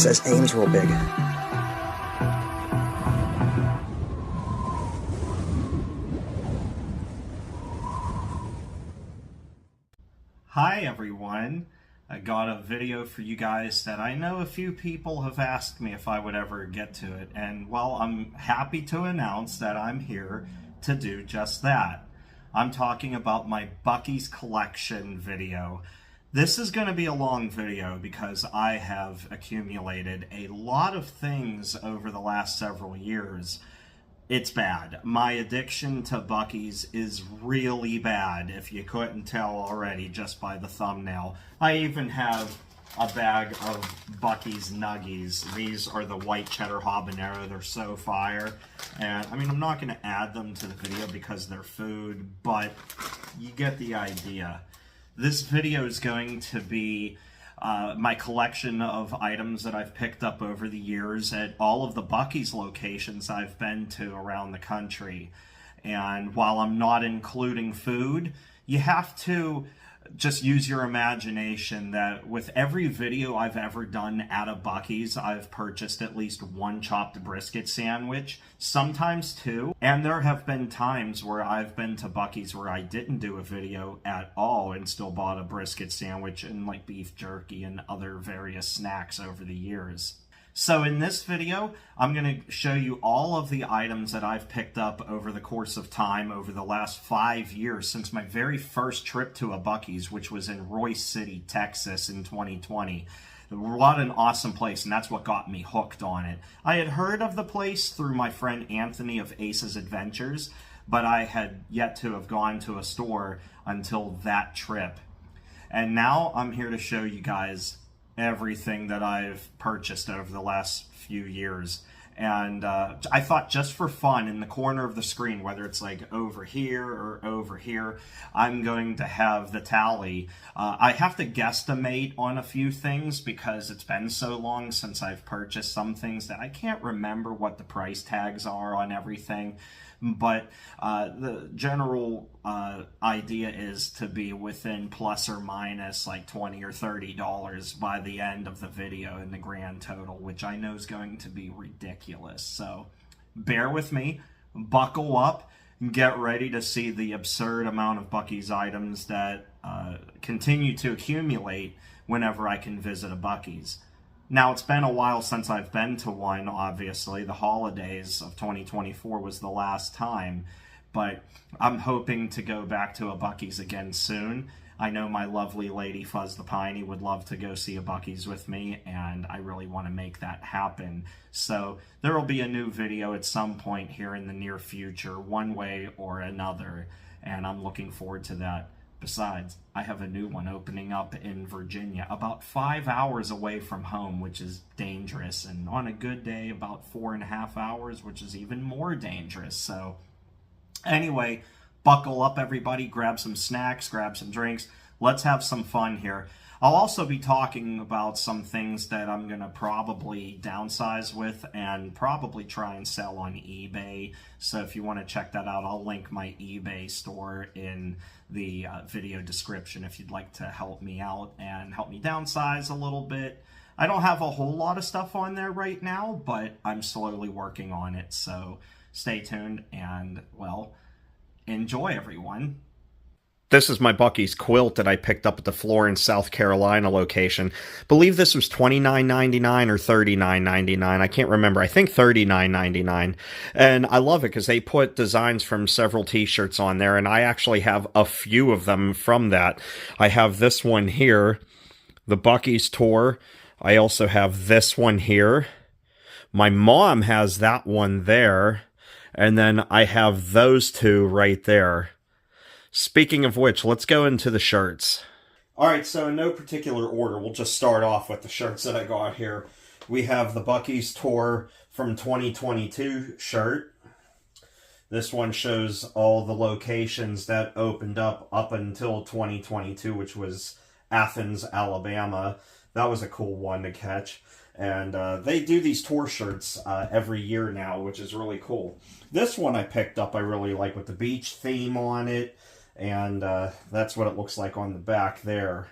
says aim's real big. Hi everyone, I got a video for you guys that I know a few people have asked me if I would ever get to it, and well, I'm happy to announce that I'm here to do just that. I'm talking about my BUC-EE'S collection video. This is going to be a long video because I have accumulated a lot of things over the last several years. It's bad. My addiction to BUC-EE'S is really bad, if you couldn't tell already just by the thumbnail. I even have a bag of BUC-EE'S Nuggies. These are the white cheddar habanero. They're so fire. And I mean, I'm not going to add them to the video because they're food, but you get the idea. This video is going to be my collection of items that I've picked up over the years at all of the BUC-EE'S locations I've been to around the country. And while I'm not including food, you have to just use your imagination that with every video I've ever done at a BUC-EE'S, I've purchased at least one chopped brisket sandwich, sometimes two. And there have been times where I've been to BUC-EE'S where I didn't do a video at all and still bought a brisket sandwich and like beef jerky and other various snacks over the years. So in this video, I'm going to show you all of the items that I've picked up over the course of time over the last 5 years since my very first trip to a BUC-EE'S, which was in Royce City, Texas in 2020. What an awesome place, and that's what got me hooked on it. I had heard of the place through my friend Anthony of Ace's Adventures, but I had yet to have gone to a store until that trip. And now I'm here to show you guys everything that I've purchased over the last few years. And I thought just for fun, in the corner of the screen, whether it's like over here or over here, I'm going to have the tally. I have to guesstimate on a few things because it's been so long since I've purchased some things that I can't remember what the price tags are on everything. But the general idea is to be within plus or minus like $20 or $30 by the end of the video in the grand total, which I know is going to be ridiculous. So bear with me, buckle up, and get ready to see the absurd amount of BUC-EE'S items that continue to accumulate whenever I can visit a BUC-EE'S. Now, it's been a while since I've been to one, obviously. The holidays of 2024 was the last time, but I'm hoping to go back to a BUC-EE'S again soon. I know my lovely lady, Fuzz The Piney, would love to go see a BUC-EE'S with me, and I really want to make that happen. So there will be a new video at some point here in the near future, one way or another, and I'm looking forward to that. Besides, I have a new one opening up in Virginia, about 5 hours away from home, which is dangerous, and on a good day, about 4.5 hours, which is even more dangerous. So anyway, buckle up everybody, grab some snacks, grab some drinks. Let's have some fun here. I'll also be talking about some things that I'm going to probably downsize with and probably try and sell on eBay. So if you want to check that out, I'll link my eBay store in the video description if you'd like to help me out and help me downsize a little bit. I don't have a whole lot of stuff on there right now, but I'm slowly working on it. So stay tuned and, well, enjoy everyone. This is my BUC-EE'S quilt that I picked up at the Florence, South Carolina location. I believe this was $29.99 or $39.99. I can't remember. I think $39.99. And I love it because they put designs from several t-shirts on there, and I actually have a few of them from that. I have this one here, the BUC-EE'S tour. I also have this one here. My mom has that one there. And then I have those two right there. Speaking of which, let's go into the shirts. Alright, so in no particular order, we'll just start off with the shirts that I got here. We have the BUC-EE'S Tour from 2022 shirt. This one shows all the locations that opened up until 2022, which was Athens, Alabama. That was a cool one to catch. And they do these tour shirts every year now, which is really cool. This one I picked up I really like with the beach theme on it. And that's what it looks like on the back there.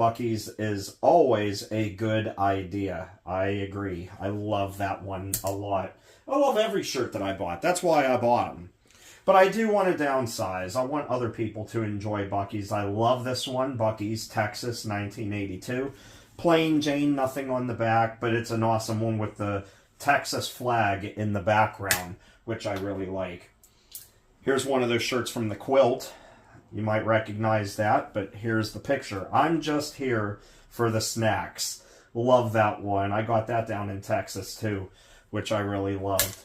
Buc-ee's is always a good idea. I agree. I love that one a lot. I love every shirt that I bought. That's why I bought them. But I do want to downsize. I want other people to enjoy Buc-ee's. I love this one, Buc-ee's, Texas, 1982. Plain Jane, nothing on the back, but it's an awesome one with the Texas flag in the background, which I really like. Here's one of those shirts from the Quilt. You might recognize that, but here's the picture. I'm just here for the snacks. Love that one. I got that down in Texas too, which I really loved.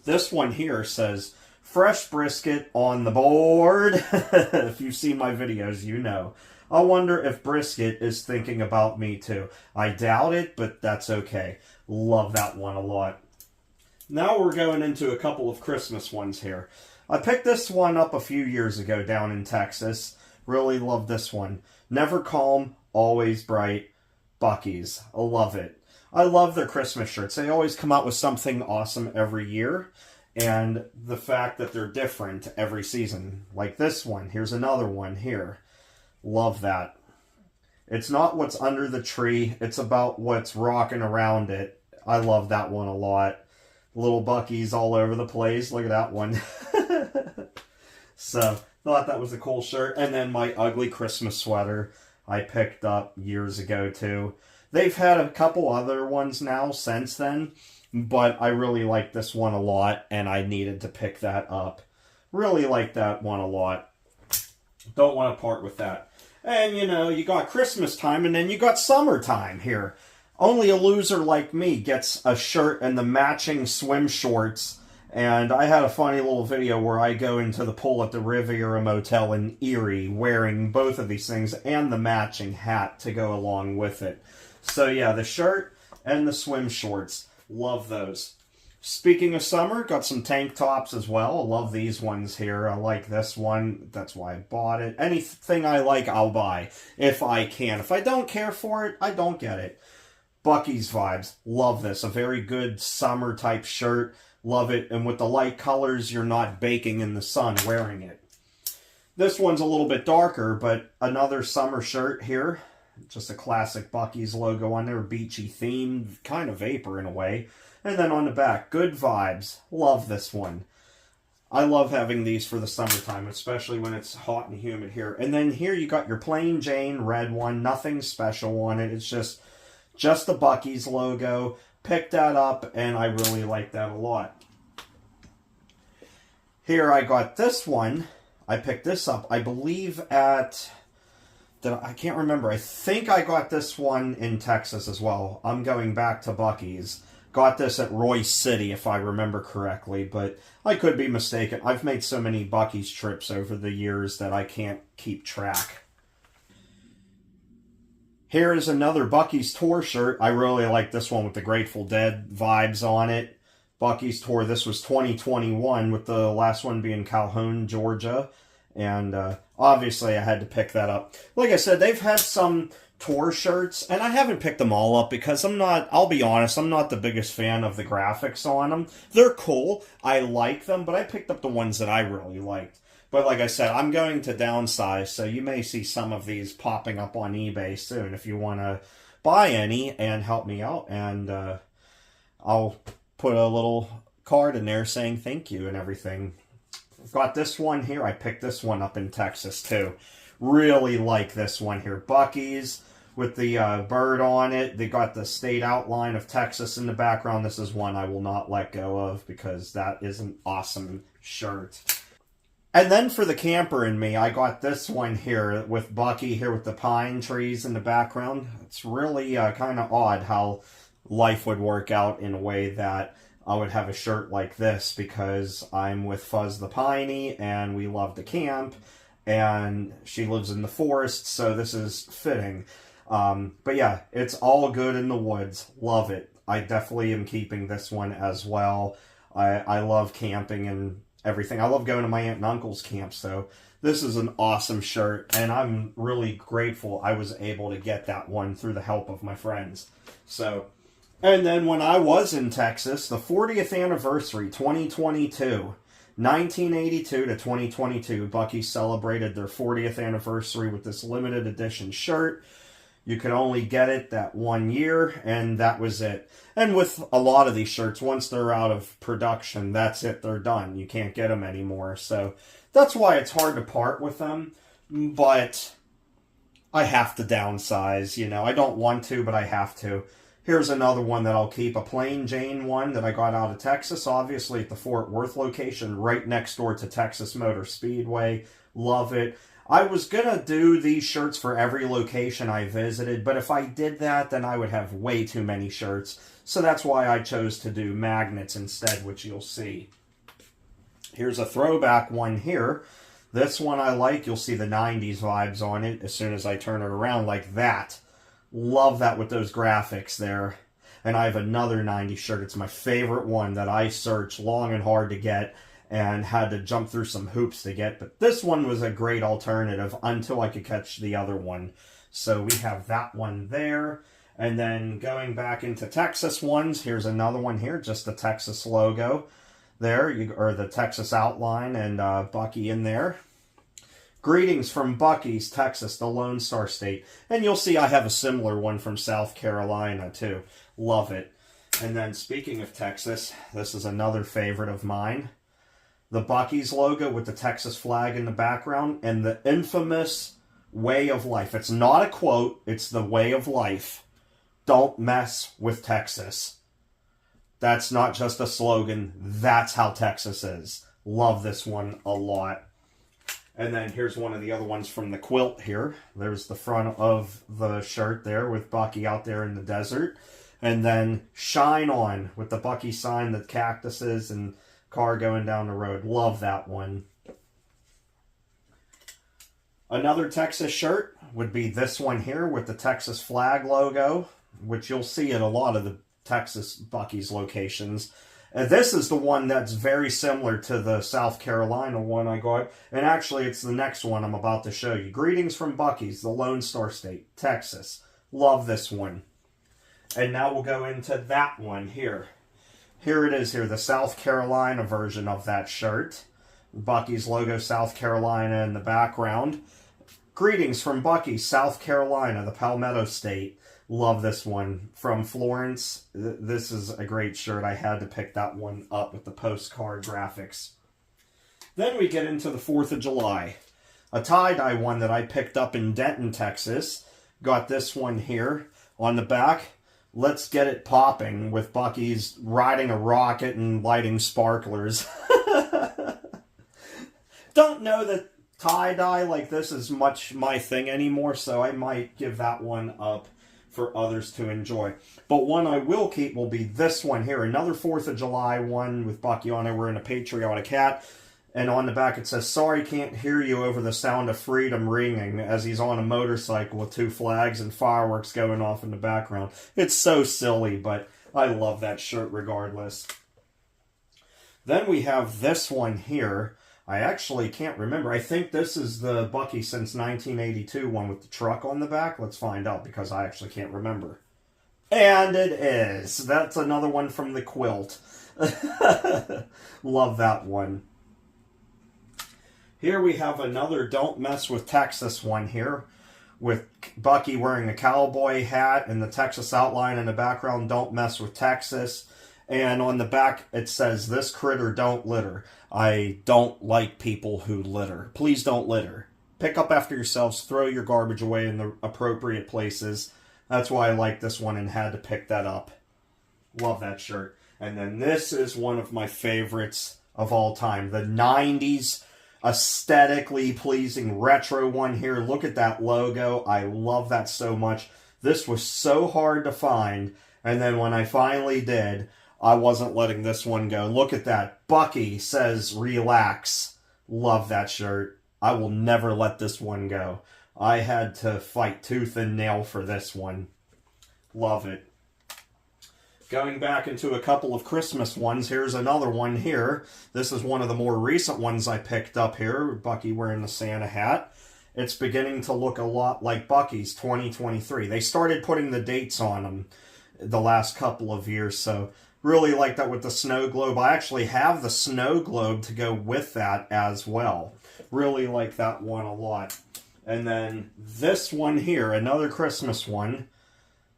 This one here says, fresh brisket on the board. If you've seen my videos, you know. I wonder if brisket is thinking about me too. I doubt it, but that's okay. Love that one a lot. Now we're going into a couple of Christmas ones here. I picked this one up a few years ago down in Texas. Really love this one. Never calm, always bright. Buc-ee's. I love it. I love their Christmas shirts. They always come out with something awesome every year. And the fact that they're different every season. Like this one. Here's another one here. Love that. It's not what's under the tree. It's about what's rocking around it. I love that one a lot. Little Buc-ee's all over the place. Look at that one. So, thought that was a cool shirt. And then my ugly Christmas sweater I picked up years ago too. They've had a couple other ones now since then, but I really like this one a lot, and I needed to pick that up. Really like that one a lot. Don't want to part with that. And, you know, you got Christmas time, and then you got summertime here. Only a loser like me gets a shirt and the matching swim shorts. And I had a funny little video where I go into the pool at the Riviera Motel in Erie wearing both of these things and the matching hat to go along with it. So yeah, the shirt and the swim shorts. Love those. Speaking of summer, got some tank tops as well. I love these ones here. I like this one. That's why I bought it. Anything I like, I'll buy if I can. If I don't care for it, I don't get it. Buc-ee's vibes. Love this. A very good summer type shirt. Love it. And with the light colors, you're not baking in the sun wearing it. This one's a little bit darker, but another summer shirt here. Just a classic Buc-ee's logo on there. Beachy theme. Kind of vapor in a way. And then on the back, good vibes. Love this one. I love having these for the summertime, especially when it's hot and humid here. And then here you got your plain Jane red one. Nothing special on it. It's just the Buc-ee's logo. Picked that up, and I really like that a lot. Here I got this one. I picked this up, I believe at... I can't remember. I think I got this one in Texas as well. I'm going back to Buc-ee's. Got this at Royce City, if I remember correctly, but I could be mistaken. I've made so many Buc-ee's trips over the years that I can't keep track. Here is another Buc-ee's tour shirt. I really like this one with the Grateful Dead vibes on it. Buc-ee's tour. This was 2021, with the last one being Calhoun, Georgia. And obviously I had to pick that up. Like I said, they've had some tour shirts, and I haven't picked them all up because I'll be honest, I'm not the biggest fan of the graphics on them. They're cool. I like them, but I picked up the ones that I really liked. But like I said, I'm going to downsize, so you may see some of these popping up on eBay soon if you want to buy any and help me out. And I'll put a little card in there saying thank you and everything. Got this one here. I picked this one up in Texas too. Really like this one here. Buc-ee's with the bird on it. They got the state outline of Texas in the background. This is one I will not let go of because that is an awesome shirt. And then for the camper in me, I got this one here with Buc-ee here with the pine trees in the background. It's really kind of odd how life would work out in a way that I would have a shirt like this because I'm with Fuzz The Piney and we love to camp and she lives in the forest, so this is fitting. But yeah, it's all good in the woods. Love it. I definitely am keeping this one as well. I love camping and everything. I love going to my aunt and uncle's camp, so this is an awesome shirt, and I'm really grateful I was able to get that one through the help of my friends. So, and then when I was in Texas, the 40th anniversary, 2022, 1982 to 2022, Buc-ee's celebrated their 40th anniversary with this limited edition shirt. You could only get it that 1 year, and that was it. And with a lot of these shirts, once they're out of production, that's it, they're done. You can't get them anymore. So that's why it's hard to part with them. But I have to downsize, you know. I don't want to, but I have to. Here's another one that I'll keep, a plain Jane one that I got out of Texas, obviously at the Fort Worth location, right next door to Texas Motor Speedway. Love it. I was going to do these shirts for every location I visited, but if I did that, then I would have way too many shirts. So that's why I chose to do magnets instead, which you'll see. Here's a throwback one here. This one I like. You'll see the 90s vibes on it as soon as I turn it around like that. Love that with those graphics there. And I have another 90s shirt. It's my favorite one that I searched long and hard to get and had to jump through some hoops to get. But this one was a great alternative until I could catch the other one. So we have that one there. And then going back into Texas ones, here's another one here, just the Texas logo there, or the Texas outline, and Buc-ee in there. Greetings from Buc-ee's, Texas, the Lone Star State. And you'll see I have a similar one from South Carolina, too. Love it. And then speaking of Texas, this is another favorite of mine. The Buc-ee's logo with the Texas flag in the background and the infamous way of life. It's not a quote, it's the way of life. Don't mess with Texas. That's not just a slogan, that's how Texas is. Love this one a lot. And then here's one of the other ones from the Quilt here. There's the front of the shirt there with Buc-ee out there in the desert. And then Shine On with the Buc-ee sign, the cactuses, and car going down the road. Love that one. Another Texas shirt would be this one here with the Texas flag logo, which you'll see at a lot of the Texas Buc-ee's locations. And this is the one that's very similar to the South Carolina one I got. And actually, it's the next one I'm about to show you. Greetings from Buc-ee's, the Lone Star State, Texas. Love this one. And now we'll go into that one here. Here it is here, the South Carolina version of that shirt. Buc-ee's logo, South Carolina in the background. Greetings from Buc-ee's, South Carolina, the Palmetto State. Love this one. From Florence. This is a great shirt. I had to pick that one up with the postcard graphics. Then we get into the 4th of July. A tie-dye one that I picked up in Denton, Texas. Got this one here on the back. Let's get it popping with Buc-ee's riding a rocket and lighting sparklers. Don't know that tie-dye like this is much my thing anymore, so I might give that one up for others to enjoy. But one I will keep will be this one here. Another 4th of July one with Buc-ee on it. We're in a patriotic hat. And on the back it says, sorry can't hear you over the sound of freedom ringing, as he's on a motorcycle with 2 flags and fireworks going off in the background. It's so silly, but I love that shirt regardless. Then we have this one here. I actually can't remember. I think this is the Buc-ee since 1982 one with the truck on the back. Let's find out because I actually can't remember. And it is. That's another one from the Quilt. Love that one. Here we have another Don't Mess with Texas one here with Buc-ee wearing a cowboy hat and the Texas outline in the background. Don't mess with Texas. And on the back it says, this critter don't litter. I don't like people who litter. Please don't litter. Pick up after yourselves. Throw your garbage away in the appropriate places. That's why I like this one and had to pick that up. Love that shirt. And then this is one of my favorites of all time. The 90s aesthetically pleasing retro one here. Look at that logo. I love that so much. This was so hard to find. And then when I finally did, I wasn't letting this one go. Look at that. Buc-ee says relax. Love that shirt. I will never let this one go. I had to fight tooth and nail for this one. Love it. Going back into a couple of Christmas ones, here's another one here. This is one of the more recent ones I picked up here. Buc-ee wearing the Santa hat. It's beginning to look a lot like Buc-ee's 2023. They started putting the dates on them the last couple of years, so Really like that with the snow globe. I actually have the snow globe to go with that as well. Really like that one a lot. And then this one here, another Christmas one.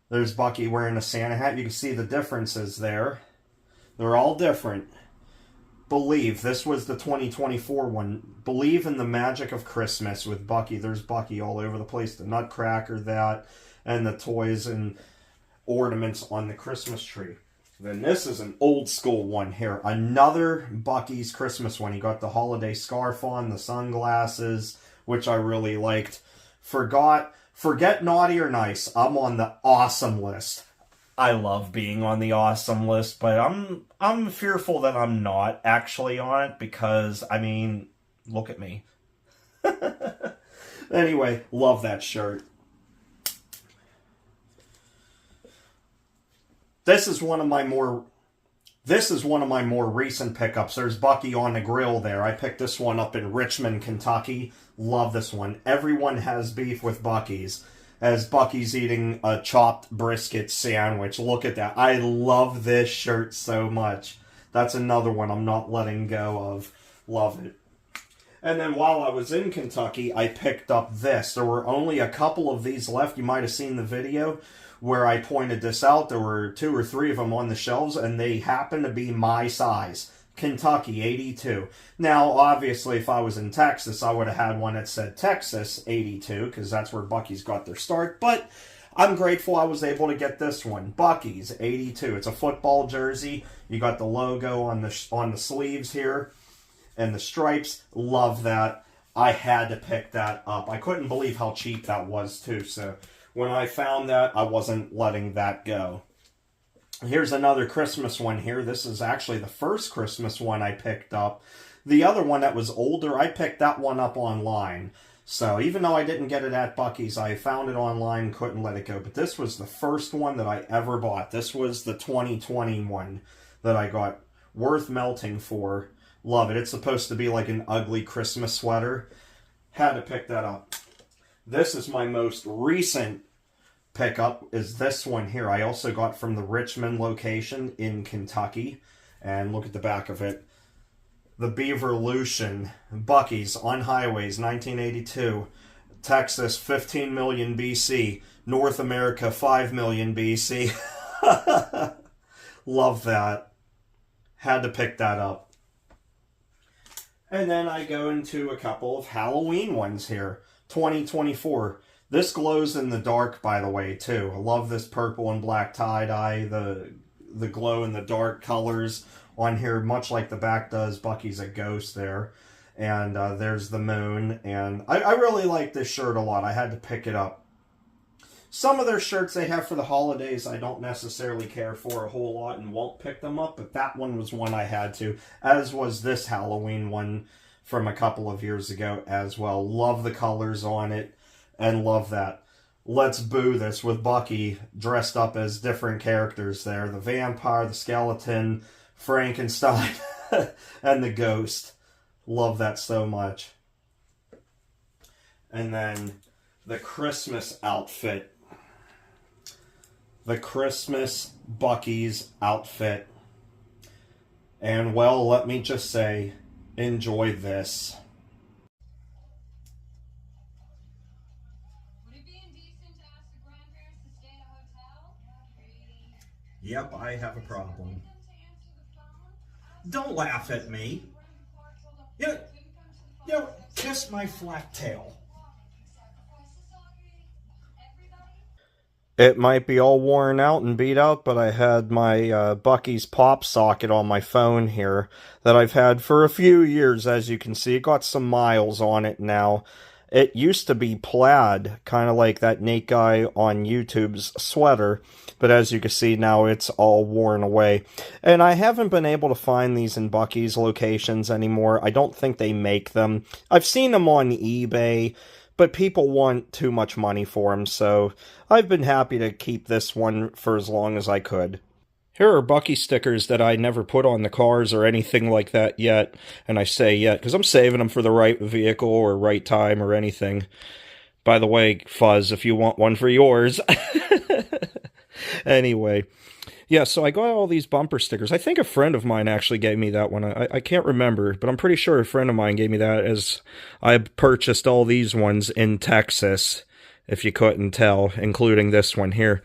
There's Bucky wearing a Santa hat. You can see the differences there. They're all different. Believe, this was the 2024 one. Believe in the magic of Christmas with Bucky. There's Bucky all over the place. The Nutcracker, that, and the toys and ornaments on the Christmas tree. Then this is an old school one here. Another Bucky's Christmas one. He got the holiday scarf on, the sunglasses, which I really liked. Forget naughty or nice. I'm on the awesome list. I love being on the awesome list, but I'm fearful that I'm not actually on it because, I mean, look at me. Anyway, love that shirt. This is one of my more recent pickups. There's Bucky on the grill there. I picked this one up in Richmond, Kentucky. Love this one. Everyone has beef with Bucky's, as Bucky's eating a chopped brisket sandwich. Look at that. I love this shirt so much. That's another one I'm not letting go of. Love it. And then while I was in Kentucky, I picked up this. There were only a couple of these left. You might have seen the video where I pointed this out. There were 2 or 3 of them on the shelves, and they happen to be my size. Kentucky, 82. Now, obviously, if I was in Texas, I would have had one that said Texas, 82, because that's where Bucky's got their start. But I'm grateful I was able to get this one. Bucky's, 82. It's a football jersey. You got the logo on the sleeves here and the stripes. Love that. I had to pick that up. I couldn't believe how cheap that was, too. So when I found that, I wasn't letting that go. Here's another Christmas one here. This is actually the first Christmas one I picked up. The other one that was older, I picked that one up online. So even though I didn't get it at Bucky's, I found it online, couldn't let it go. But this was the first one that I ever bought. This was the 2020 one that I got. Worth melting for. Love it. It's supposed to be like an ugly Christmas sweater. Had to pick that up. This is my most recent pickup, is this one here. I also got from the Richmond location in Kentucky. And look at the back of it. The Beaverlution, Bucky's on highways, 1982. Texas, 15 million BC. North America, 5 million BC. Love that. Had to pick that up. And then I go into a couple of Halloween ones here. 2024. This glows in the dark, by the way, too. I love this purple and black tie-dye, the glow in the dark colors on here, much like the back does. Bucky's a ghost there. And there's the moon. And I really like this shirt a lot. I had to pick it up. Some of their shirts they have for the holidays I don't necessarily care for a whole lot and won't pick them up, but that one was one I had to, as was this Halloween one from a couple of years ago as well. Love the colors on it. And love that. Let's boo this with Bucky dressed up as different characters there. The vampire, the skeleton, Frankenstein, and the ghost. Love that so much. And then the Christmas outfit. The Christmas Bucky's outfit. And well, let me just say, enjoy this. Yep, I have a problem. Don't laugh at me. You know, kiss my flat tail. It might be all worn out and beat out, but I had my Bucky's pop socket on my phone here that I've had for a few years, as you can see. It got some miles on it now. It used to be plaid, kind of like that Nate guy on YouTube's sweater, but as you can see now it's all worn away. And I haven't been able to find these in Bucky's locations anymore. I don't think they make them. I've seen them on eBay, but people want too much money for them, so I've been happy to keep this one for as long as I could. Here are Bucky stickers that I never put on the cars or anything like that yet. And I say yet, because I'm saving them for the right vehicle or right time or anything. By the way, Fuzz, if you want one for yours. Anyway, Yeah, so I got all these bumper stickers. I think a friend of mine actually gave me that one. I can't remember, but I'm pretty sure a friend of mine gave me that as I purchased all these ones in Texas, if you couldn't tell, including this one here.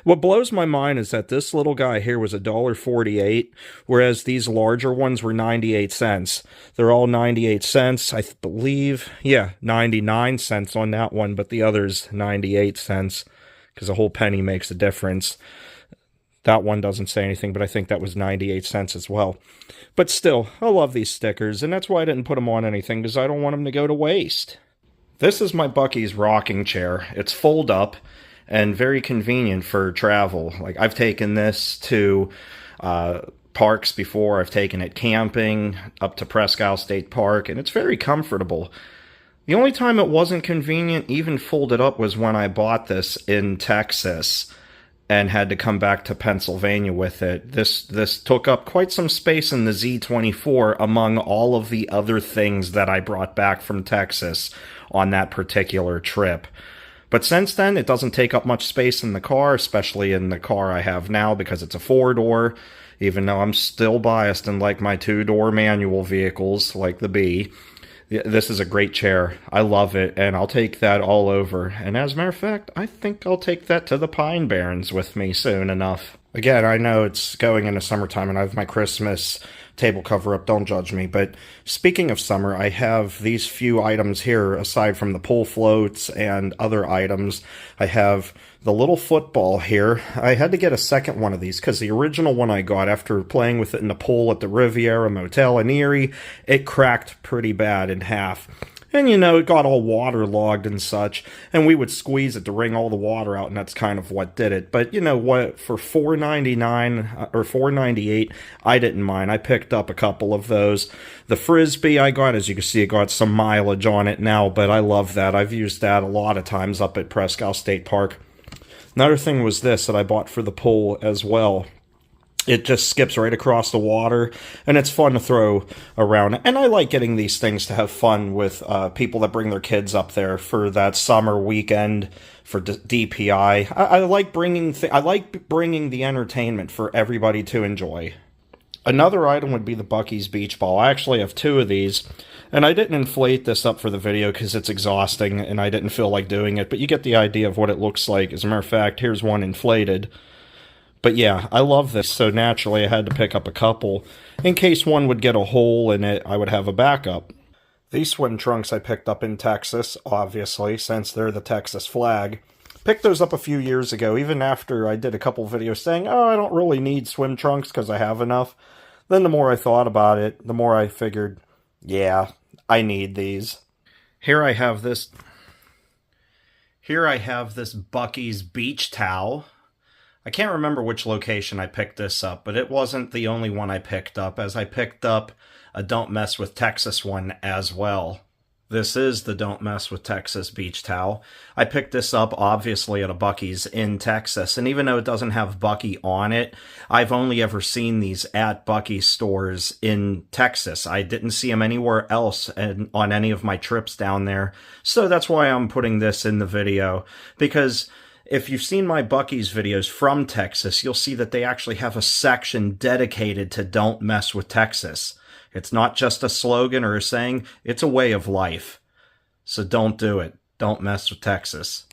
What blows my mind is that this little guy here was $1.48, whereas these larger ones were 98 cents. They're all 98 cents, I believe. Yeah, 99 cents on that one, but the other's 98 cents because a whole penny makes a difference. That one doesn't say anything, but I think that was 98 cents as well. But still, I love these stickers, and that's why I didn't put them on anything, because I don't want them to go to waste. This is my Buc-ee's rocking chair. It's fold up and very convenient for travel. Like, I've taken this to parks before. I've taken it camping up to Presque Isle State Park, and it's very comfortable. The only time it wasn't convenient, even folded up, was when I bought this in Texas and had to come back to Pennsylvania with it. This took up quite some space in the Z24 among all of the other things that I brought back from Texas on that particular trip. But since then, it doesn't take up much space in the car, especially in the car I have now because it's a four-door, even though I'm still biased and like my two-door manual vehicles like the B. This is a great chair. I love it, and I'll take that all over. And as a matter of fact, I think I'll take that to the Pine Barrens with me soon enough. Again, I know it's going into summertime, and I have my Christmas table cover up. Don't judge me. But speaking of summer, I have these few items here, aside from the pool floats and other items. I have the little football here. I had to get a second one of these because the original one I got after playing with it in the pool at the Riviera Motel in Erie, it cracked pretty bad in half. And, you know, it got all waterlogged and such, and we would squeeze it to wring all the water out, and that's kind of what did it. But, you know what, for $4.99 or $4.98, I didn't mind. I picked up a couple of those. The Frisbee I got, as you can see, it got some mileage on it now, but I love that. I've used that a lot of times up at Presque Isle State Park. Another thing was this that I bought for the pool as well. It just skips right across the water, and it's fun to throw around. And I like getting these things to have fun with people that bring their kids up there for that summer weekend for DPI. I like bringing the entertainment for everybody to enjoy. Another item would be the Buc-ee's beach ball. I actually have two of these, and I didn't inflate this up for the video because it's exhausting, and I didn't feel like doing it, but you get the idea of what it looks like. As a matter of fact, here's one inflated. But yeah, I love this, so naturally I had to pick up a couple. In case one would get a hole in it, I would have a backup. These swim trunks I picked up in Texas, obviously, since they're the Texas flag. Picked those up a few years ago, even after I did a couple videos saying, oh, I don't really need swim trunks because I have enough. Then the more I thought about it, the more I figured, yeah, I need these. Here I have this Buc-ee's beach towel. I can't remember which location I picked this up, but it wasn't the only one I picked up, as I picked up a Don't Mess with Texas one as well. This is the Don't Mess with Texas beach towel. I picked this up, obviously, at a Buc-ee's in Texas, and even though it doesn't have Buc-ee on it, I've only ever seen these at Buc-ee's stores in Texas. I didn't see them anywhere else on any of my trips down there, so that's why I'm putting this in the video, because if you've seen my Buc-ee's videos from Texas, you'll see that they actually have a section dedicated to Don't Mess with Texas. It's not just a slogan or a saying, it's a way of life. So don't do it. Don't mess with Texas.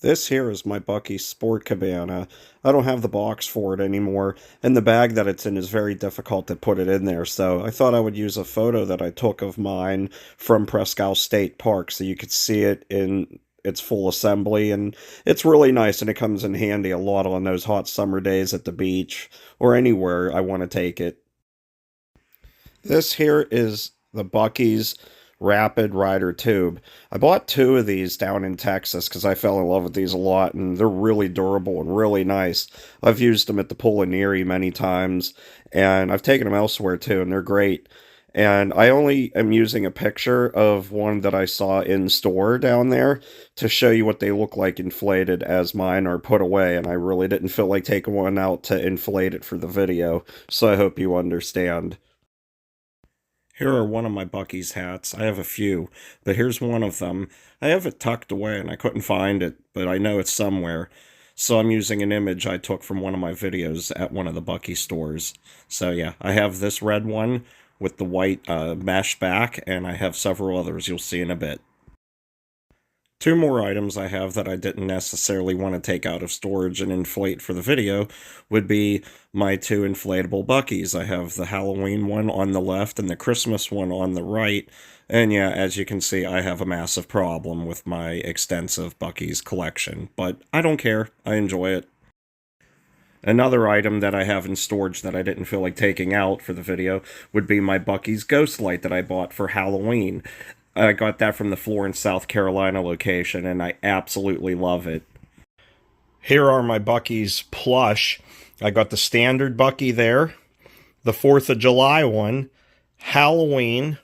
This here is my Buc-ee's Sport Cabana. I don't have the box for it anymore, and the bag that it's in is very difficult to put it in there, so I thought I would use a photo that I took of mine from Presque Isle State Park so you could see it in its full assembly, and it's really nice, and it comes in handy a lot on those hot summer days at the beach or anywhere I want to take it. This here is the Buc-ee's Rapid Rider Tube. I bought two of these down in Texas because I fell in love with these a lot, and they're really durable and really nice. I've used them at the pool in Erie many times, and I've taken them elsewhere too, and they're great. And I only am using a picture of one that I saw in store down there to show you what they look like inflated, as mine are put away, and I really didn't feel like taking one out to inflate it for the video, so I hope you understand. Here are one of my Buc-ee's hats. I have a few, but here's one of them. I have it tucked away and I couldn't find it, but I know it's somewhere. So I'm using an image I took from one of my videos at one of the Buc-ee stores. So yeah, I have this red one with the white mesh back, and I have several others you'll see in a bit. Two more items I have that I didn't necessarily want to take out of storage and inflate for the video would be my two inflatable Buc-ee's. I have the Halloween one on the left and the Christmas one on the right. And yeah, as you can see, I have a massive problem with my extensive Buc-ee's collection. But I don't care. I enjoy it. Another item that I have in storage that I didn't feel like taking out for the video would be my Buc-ee's Ghost Light that I bought for Halloween. I got that from the Florence, South Carolina location, and I absolutely love it. Here are my Buc-ee's Plush. I got the standard Buc-ee there, the 4th of July one, Halloween,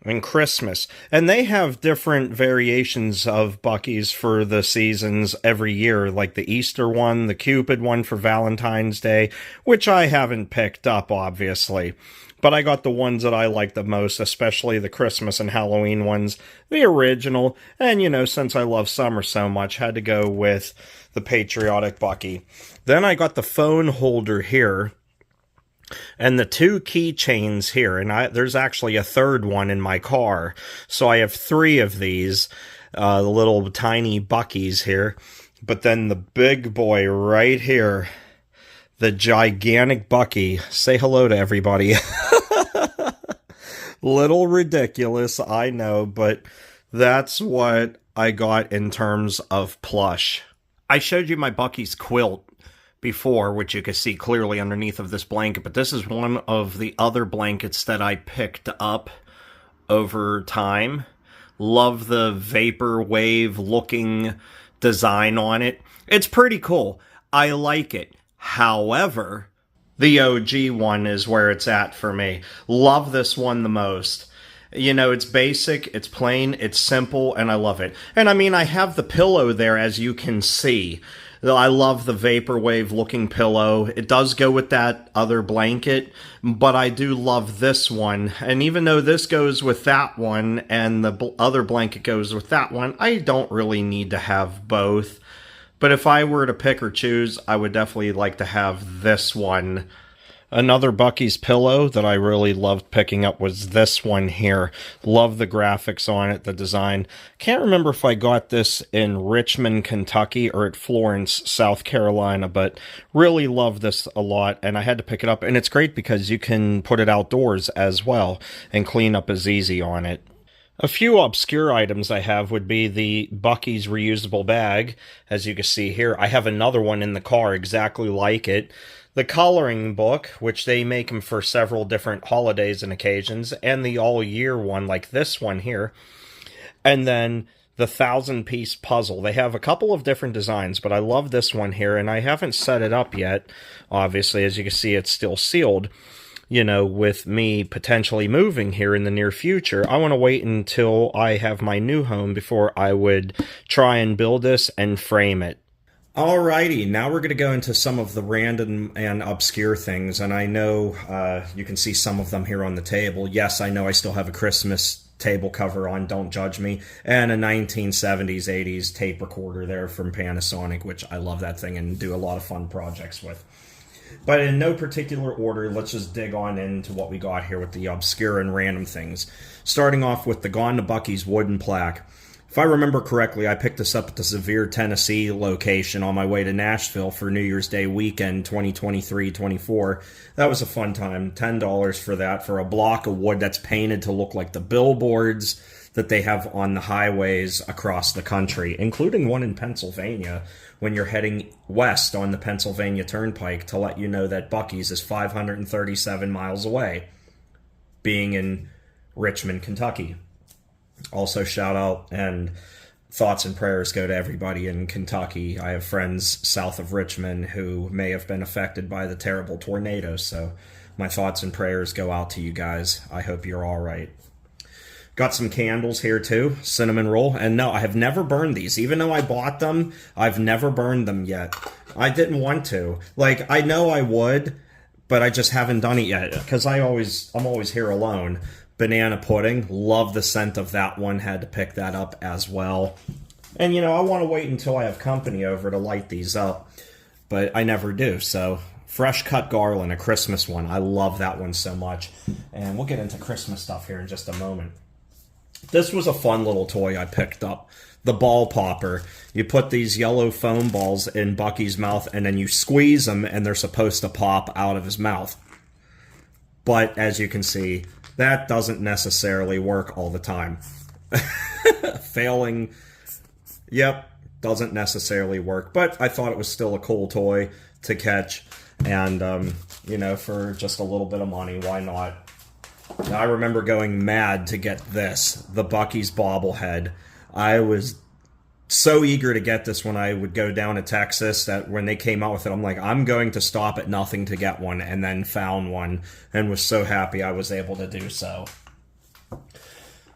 and Christmas. And they have different variations of Buc-ee's for the seasons every year, like the Easter one, the Cupid one for Valentine's Day, which I haven't picked up, obviously. But I got the ones that I like the most, especially the Christmas and Halloween ones, the original. And, you know, since I love summer so much, had to go with the patriotic Buc-ee. Then I got the phone holder here, and the two keychains here, and there's actually a third one in my car. So I have three of these, the little tiny Buc-ee's here. But then the big boy right here, the gigantic Buc-ee. Say hello to everybody. Little ridiculous, I know, but that's what I got in terms of plush. I showed you my Buc-ee's quilt before, which you can see clearly underneath of this blanket, but this is one of the other blankets that I picked up over time. Love the vaporwave looking design on it. It's pretty cool. I like it. However, the OG one is where it's at for me. Love this one the most. You know, it's basic, it's plain, it's simple, and I love it. And I mean, I have the pillow there, as you can see. I love the vaporwave looking pillow. It does go with that other blanket, but I do love this one. And even though this goes with that one and the other blanket goes with that one, I don't really need to have both. But if I were to pick or choose, I would definitely like to have this one. Another Buc-ee's pillow that I really loved picking up was this one here. Love the graphics on it, the design. Can't remember if I got this in Richmond, Kentucky or at Florence, South Carolina, but really love this a lot, and I had to pick it up. And it's great because you can put it outdoors as well, and cleanup is easy on it. A few obscure items I have would be the Buc-ee's reusable bag. As you can see here, I have another one in the car exactly like it. The coloring book, which they make them for several different holidays and occasions, and the all-year one like this one here. And then the 1,000-piece puzzle. They have a couple of different designs, but I love this one here, and I haven't set it up yet. Obviously, as you can see, it's still sealed. You know, with me potentially moving here in the near future, I want to wait until I have my new home before I would try and build this and frame it. Alrighty, now we're going to go into some of the random and obscure things, and I know you can see some of them here on the table. Yes, I know I still have a Christmas table cover on, don't judge me, and a 1970s, 80s tape recorder there from Panasonic, which I love that thing and do a lot of fun projects with. But in no particular order, let's just dig on into what we got here with the obscure and random things. Starting off with the Gone to Buc-ee's wooden plaque. If I remember correctly, I picked this up at the Sevier, Tennessee location on my way to Nashville for New Year's Day weekend 2023-24. That was a fun time. $10 for that, for a block of wood that's painted to look like the billboards that they have on the highways across the country, including one in Pennsylvania when you're heading west on the Pennsylvania Turnpike, to let you know that Buc-ee's is 537 miles away, being in Richmond, Kentucky. Also, shout out and thoughts and prayers go to everybody in Kentucky. I have friends south of Richmond who may have been affected by the terrible tornado, so my thoughts and prayers go out to you guys. I hope you're all right. Got some candles here too, cinnamon roll, and no, I have never burned these. Even though I bought them, I've never burned them yet. I didn't want to. Like, I know I would, but I just haven't done it yet, because I'm always here alone. Banana pudding, love the scent of that one, had to pick that up as well. And you know, I want to wait until I have company over to light these up. but I never do. So fresh cut garland, a Christmas one. I love that one so much. And we'll get into Christmas stuff here in just a moment. This was a fun little toy I picked up. The ball popper. You put these yellow foam balls in Bucky's mouth and then you squeeze them and they're supposed to pop out of his mouth. But as you can see, that doesn't necessarily work all the time. Failing, yep, doesn't necessarily work. But I thought it was still a cool toy to catch. And, you know, for just a little bit of money, why not? I remember going mad to get this, the Bucky's bobblehead. I was so eager to get this when I would go down to Texas that when they came out with it, I'm like, I'm going to stop at nothing to get one, and then found one and was so happy I was able to do so.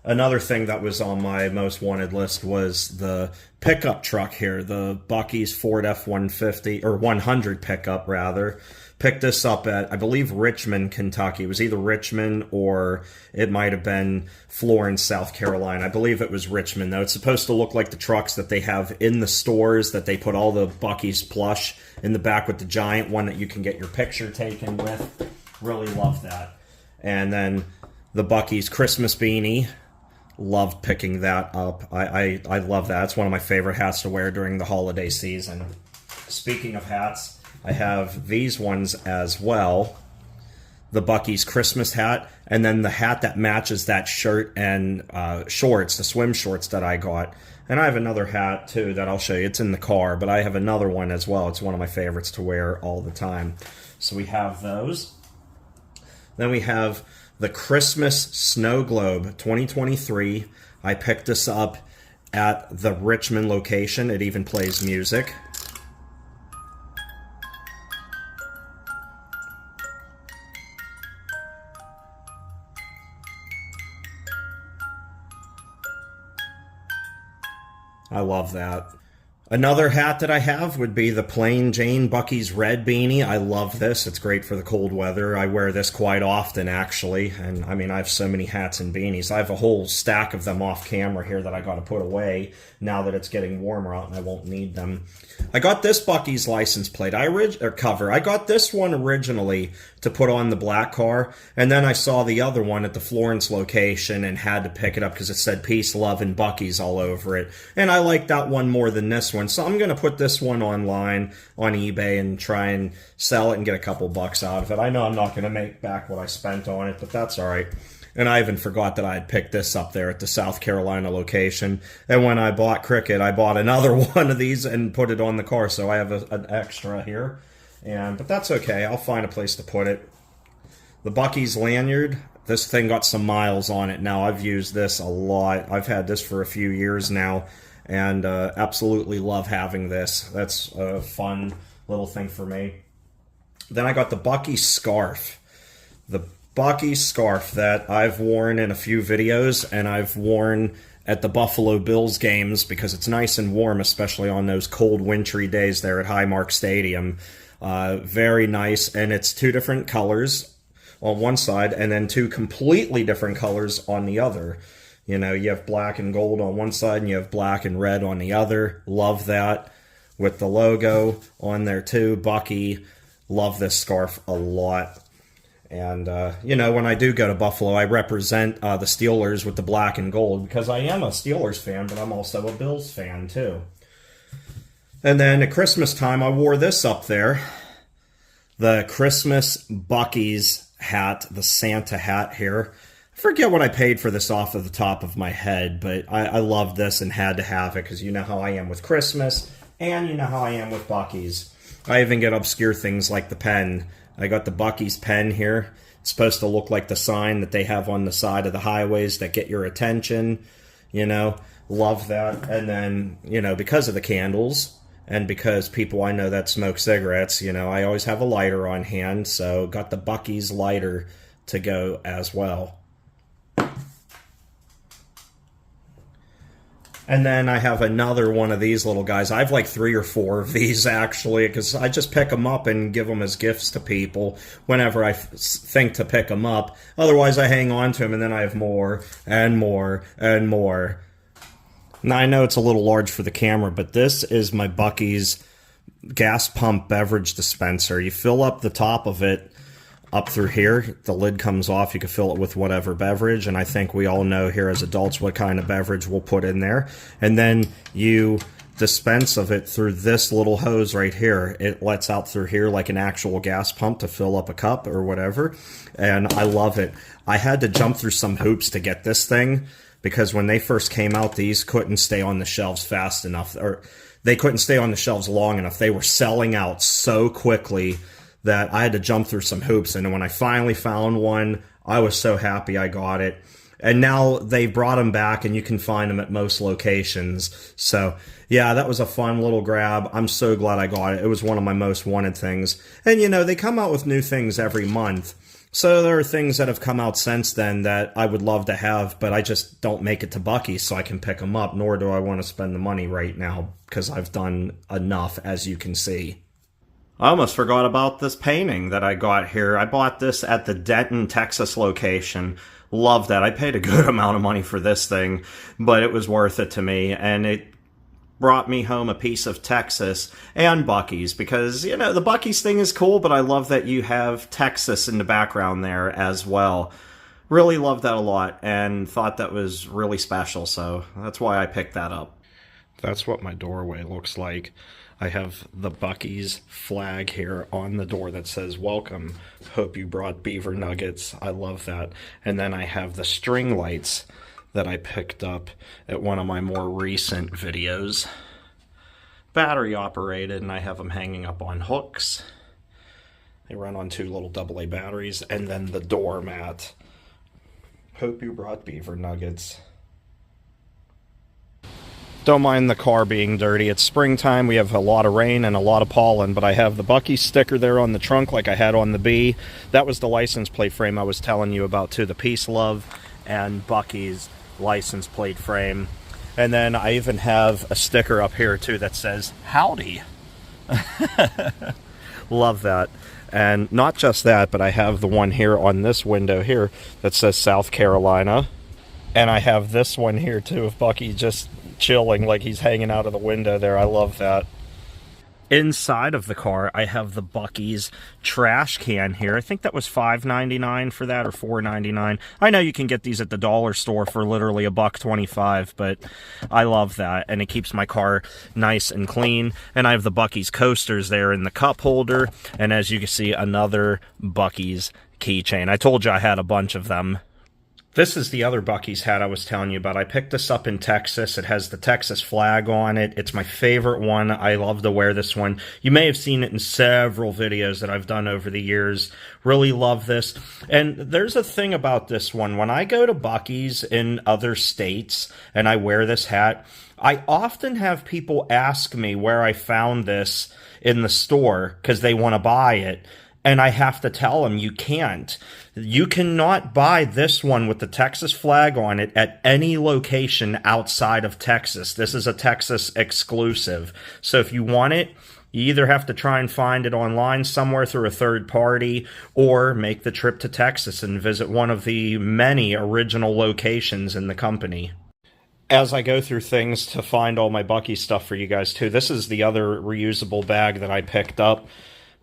Another thing that was on my most wanted list was the pickup truck here, the Bucky's Ford F-150, or 100 pickup rather. Picked this up at, I believe, Richmond, Kentucky. It was either Richmond or it might have been Florence, South Carolina. I believe it was Richmond, though. It's supposed to look like the trucks that they have in the stores that they put all the Bucky's plush in the back with the giant one that you can get your picture taken with. Really love that. And then the Bucky's Christmas beanie. Loved picking that up. I love that. It's one of my favorite hats to wear during the holiday season. Speaking of hats, I have these ones as well. The Bucky's Christmas hat, and then the hat that matches that shirt and shorts, the swim shorts that I got. And I have another hat too that I'll show you. It's in the car, but I have another one as well. It's one of my favorites to wear all the time. So we have those. Then we have the Christmas Snow Globe 2023. I picked this up at the Richmond location. It even plays music. I love that. Another hat that I have would be the plain Jane Bucky's red beanie. I love this. It's great for the cold weather. I wear this quite often, actually. And, I mean, I have so many hats and beanies. I have a whole stack of them off camera here that I got to put away now that it's getting warmer out and I won't need them. I got this Bucky's license plate cover. I got this one originally to put on the black car, and then I saw the other one at the Florence location and had to pick it up because it said Peace, Love, and Bucky's all over it. And I like that one more than this one, so I'm going to put this one online on eBay and try and sell it and get a couple bucks out of it. I know I'm not going to make back what I spent on it, but that's all right. And I even forgot that I had picked this up there at the South Carolina location. And when I bought Cricket, I bought another one of these and put it on the car. So I have an extra here. But that's okay. I'll find a place to put it. The Bucky's lanyard. This thing got some miles on it now. I've used this a lot. I've had this for a few years now. And absolutely love having this. That's a fun little thing for me. Then I got the Bucky scarf. The Bucky scarf that I've worn in a few videos, and I've worn at the Buffalo Bills games because it's nice and warm, especially on those cold, wintry days there at Highmark Stadium. Very nice, and it's two different colors on one side, and then two completely different colors on the other. You know, you have black and gold on one side, and you have black and red on the other. Love that. With the logo on there too, Bucky. Love this scarf a lot. And, you know, when I do go to Buffalo, I represent the Steelers with the black and gold because I am a Steelers fan, but I'm also a Bills fan, too. And then at Christmas time, I wore this up there. The Christmas Bucky's hat, the Santa hat here. I forget what I paid for this off of the top of my head, but I love this and had to have it because you know how I am with Christmas and you know how I am with Bucky's. I even get obscure things like the pen. I got the Bucky's pen here. It's supposed to look like the sign that they have on the side of the highways that get your attention. You know, love that. And then, you know, because of the candles and because people I know that smoke cigarettes, you know, I always have a lighter on hand. So got the Bucky's lighter to go as well. And then I have another one of these little guys. I have like 3 or 4 of these, actually, because I just pick them up and give them as gifts to people whenever I think to pick them up. Otherwise, I hang on to them, and then I have more and more and more. Now, I know it's a little large for the camera, but this is my Bucky's gas pump beverage dispenser. You fill up the top of it up through here. The lid comes off. You can fill it with whatever beverage, and I think we all know here as adults what kind of beverage we'll put in there. And then you dispense of it through this little hose right here. It lets out through here like an actual gas pump to fill up a cup or whatever, and I love it. I had to jump through some hoops to get this thing, because when they first came out, these couldn't stay on the shelves fast enough, or they couldn't stay on the shelves long enough. They were selling out so quickly that I had to jump through some hoops, and when I finally found one, I was so happy I got it. And now they brought them back, and you can find them at most locations. So, yeah, that was a fun little grab. I'm so glad I got it. It was one of my most wanted things. And, you know, they come out with new things every month. So there are things that have come out since then that I would love to have, but I just don't make it to Buc-ee's so I can pick them up, nor do I want to spend the money right now, because I've done enough, as you can see. I almost forgot about this painting that I got here. I bought this at the Denton, Texas location. Love that. I paid a good amount of money for this thing, but it was worth it to me, and it brought me home a piece of Texas and Buc-ee's, because, you know, the Buc-ee's thing is cool, but I love that you have Texas in the background there as well. Really loved that a lot and thought that was really special, so that's why I picked that up. That's what my doorway looks like. I have the Buc-ee's flag here on the door that says, "Welcome. Hope you brought beaver nuggets." I love that. And then I have the string lights that I picked up at one of my more recent videos. Battery operated, and I have them hanging up on hooks. They run on 2 little AA batteries. And then the doormat. Hope you brought beaver nuggets. Don't mind the car being dirty. It's springtime. We have a lot of rain and a lot of pollen, but I have the Buc-ee's sticker there on the trunk like I had on the B. That was the license plate frame I was telling you about too, the Peace Love and Buc-ee's license plate frame. And then I even have a sticker up here too that says, "Howdy." Love that. And not just that, but I have the one here on this window here that says South Carolina. And I have this one here too of Buc-ee just chilling like he's hanging out of the window there. I love that. Inside of the car, I have the Buc-ee's trash can here. I think that was $5.99 for that, or $4.99. I know you can get these at the dollar store for literally $1.25, but I love that, and it keeps my car nice and clean. And I have the Buc-ee's coasters there in the cup holder, and as you can see, another Buc-ee's keychain. I told you I had a bunch of them. This is the other Buc-ee's hat I was telling you about. I picked this up in Texas. It has the Texas flag on it. It's my favorite one. I love to wear this one. You may have seen it in several videos that I've done over the years. Really love this. And there's a thing about this one. When I go to Buc-ee's in other states and I wear this hat, I often have people ask me where I found this in the store because they want to buy it. And I have to tell them, you can't. You cannot buy this one with the Texas flag on it at any location outside of Texas. This is a Texas exclusive. So if you want it, you either have to try and find it online somewhere through a third party, or make the trip to Texas and visit one of the many original locations in the company. As I go through things to find all my Buc-ee stuff for you guys too, this is the other reusable bag that I picked up,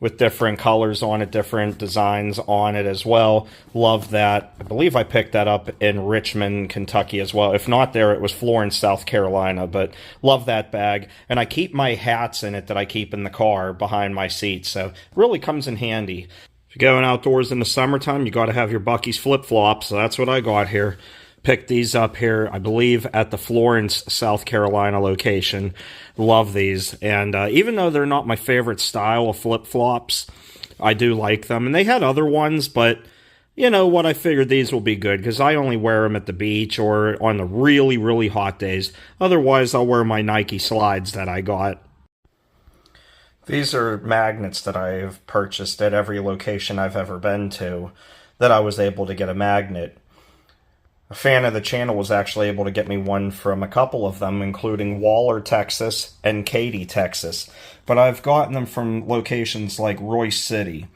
with different colors on it, different designs on it as well. Love that. I believe I picked that up in Richmond, Kentucky as well. If not there, it was Florence, South Carolina. But love that bag. And I keep my hats in it that I keep in the car behind my seat. So it really comes in handy. If you're going outdoors in the summertime, you got to have your Buc-ee's flip-flops. So that's what I got here. Picked these up here, I believe, at the Florence, South Carolina location. Love these. And even though they're not my favorite style of flip-flops, I do like them. And they had other ones, but you know what? I figured these will be good because I only wear them at the beach or on the really, really hot days. Otherwise, I'll wear my Nike slides that I got. These are magnets that I've purchased at every location I've ever been to that I was able to get a magnet. A fan of the channel was actually able to get me one from a couple of them, including Waller, Texas, and Katy, Texas. But I've gotten them from locations like Royce City,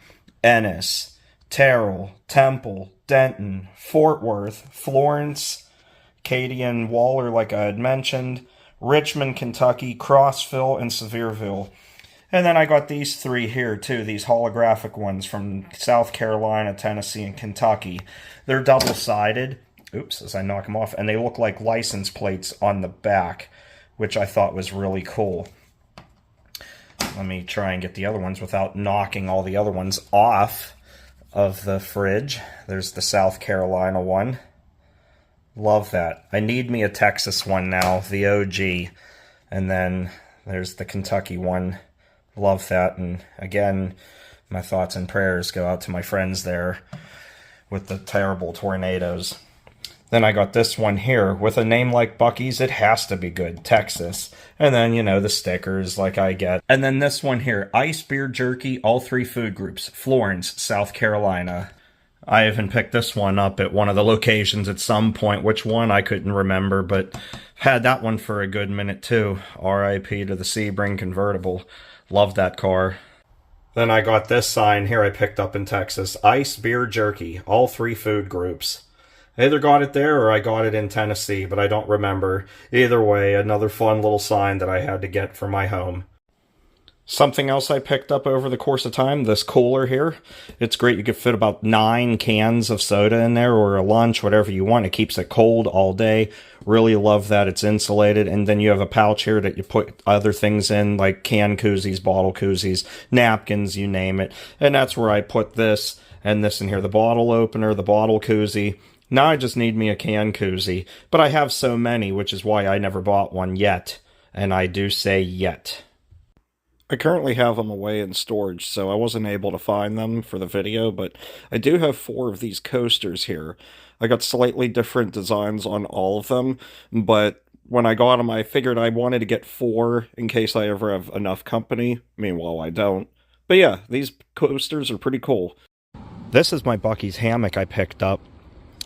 Ennis, Terrell, Temple, Denton, Fort Worth, Florence, Katy and Waller, like I had mentioned, Richmond, Kentucky, Crossville, and Sevierville. And then I got these three here too, these holographic ones from South Carolina, Tennessee, and Kentucky. They're double-sided. Oops, as I knock them off. And they look like license plates on the back, which I thought was really cool. Let me try and get the other ones without knocking all the other ones off of the fridge. There's the South Carolina one. Love that. I need me a Texas one now, the OG. And then there's the Kentucky one. Love that. And again, my thoughts and prayers go out to my friends there with the terrible tornadoes. Then I got this one here. With a name like Buc-ee's, it has to be good. Texas. And then, you know, the stickers like I get. And then this one here. Ice Beer Jerky, all three food groups. Florence, South Carolina. I even picked this one up at one of the locations at some point. Which one, I couldn't remember. But had that one for a good minute, too. R.I.P. to the Sebring convertible. Love that car. Then I got this sign here I picked up in Texas. Ice Beer Jerky, all three food groups. I either got it there or I got it in Tennessee, but I don't remember. Either way, another fun little sign that I had to get for my home. Something else I picked up over the course of time, this cooler here. It's great. You could fit about 9 cans of soda in there or a lunch, whatever you want. It keeps it cold all day. Really love that. It's insulated. And then you have a pouch here that you put other things in, like can koozies, bottle koozies, napkins, you name it. And that's where I put this and this in here. The bottle opener, the bottle koozie. Now I just need me a can koozie. But I have so many, which is why I never bought one yet. And I do say yet. I currently have them away in storage, so I wasn't able to find them for the video, but I do have 4 of these coasters here. I got slightly different designs on all of them, but when I got them, I figured I wanted to get 4 in case I ever have enough company. Meanwhile, I don't. But yeah, these coasters are pretty cool. This is my Buc-ee's hammock I picked up.